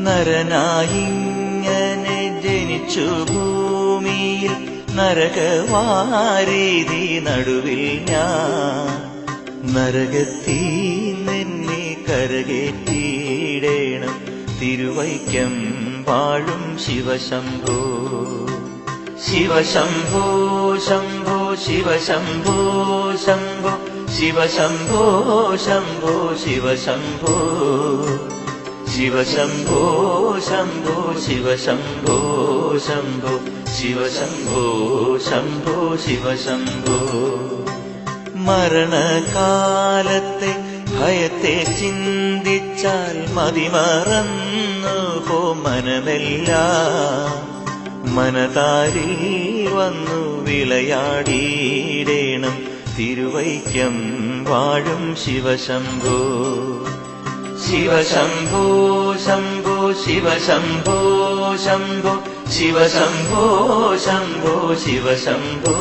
നരനായിങ്ങനെ ജനിച്ചു ഭൂമിയിൽ നരകവാരീതി നടുവിൽ ഞാൻ നരകത്തീന്നെന്നെ കരകേറ്റിയിടേണം തിരുവൈക്കം വാഴും ശിവശംഭോ ശിവശംഭോ ശംഭോ ശിവശംഭോ ശംഭോ ശിവശംഭോ ശംഭോ ശിവശംഭോ ശിവശംഭോ ശംഭോ ശിവശംഭോ ശംഭോ ശിവശംഭോ ശംഭോ ശിവശംഭോ മരണകാലത്തെ ഭയത്തെ ചിന്തിച്ചാൽ മതിമറന്നു പോ മനമെല്ലാം മനതാരിൽ വന്നു വിളയാടിയിടേണം തിരുവൈക്കം വാഴും ശിവശംഭോ ശിവശംഭോ ശംഭോ ശിവശംഭോ ശംഭോ ശിവശംഭോ ശംഭോ ശിവശംഭോ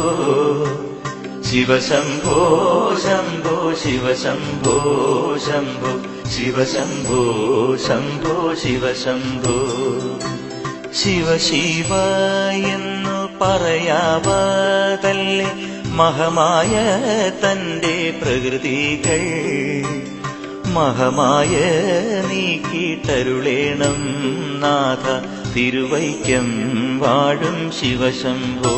ശിവശംഭോ ശംഭോ ശിവശംഭോ ശംഭോ ശിവശംഭോ ശംഭോ ശിവശംഭോ ശിവ ശിവ എന്നു പറയാവതല്ലേ മഹമായ തന്റെ പ്രകൃതികൾ മഹമായ നീക്കിട്ടരുളേണം നാഥ തിരുവൈക്കം വാഴും ശിവശംഭോ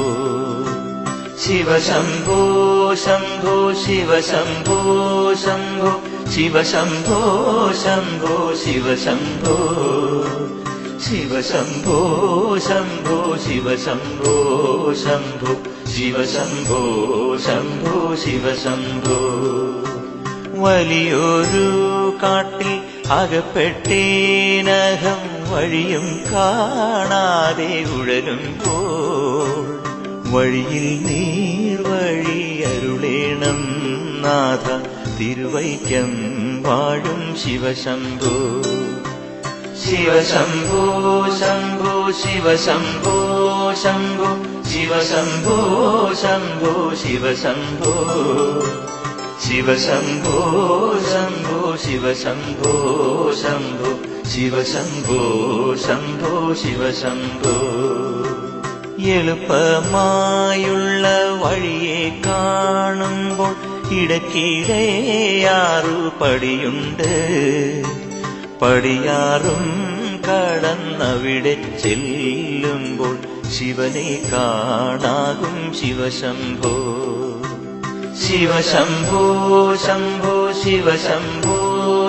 ശിവശംഭോ ശംഭോ ശിവശംഭോ ശംഭോ ശിവശംഭോ ശംഭോ ശിവശംഭോ ശിവശംഭോ ശംഭോ ശിവശംഭോ ശംഭോ ശിവശംഭോ ശംഭോ ശിവശംഭോ വലിയൊരു കാട്ടിൽ അകപ്പെട്ടേനഹം വഴിയും കാണാതെ ഉഴലുമ്പോൾ വഴിയിൽ നീർവഴി അരുളേണം നാഥ തിരുവൈക്കം വാഴും ശിവശംഭോ ശിവശംഭോ ശംഭോ ശിവശംഭോ ശംഭോ ശിവശംഭോ ശംഭോ ശിവശംഭോ ശിവശംഭോ ശംഭോ ശിവശംഭോ ശംഭോ ശിവശംഭോ ശംഭോ ശിവശംഭോ എളുപ്പമായുള്ള വഴിയെ കാണുമ്പോൾ ഇടയ്ക്കിടെയാറു പടിയുണ്ട് പടിയാറും കടന്നവിടെ ചെല്ലുമ്പോൾ ശിവനെ കാണാകും ശിവശംഭോ ശിവശംഭോ ശംഭോ ശിവശംഭോ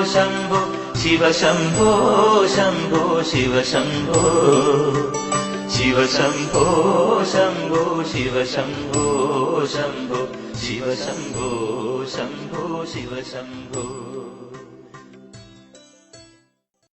ശംഭോ ശിവശംഭോ ശംഭോ ശിവശംഭോ ശിവശംഭോ ശംഭോ ശിവശംഭോ ശംഭോ ശിവശംഭോ ശംഭോ ശിവശംഭോ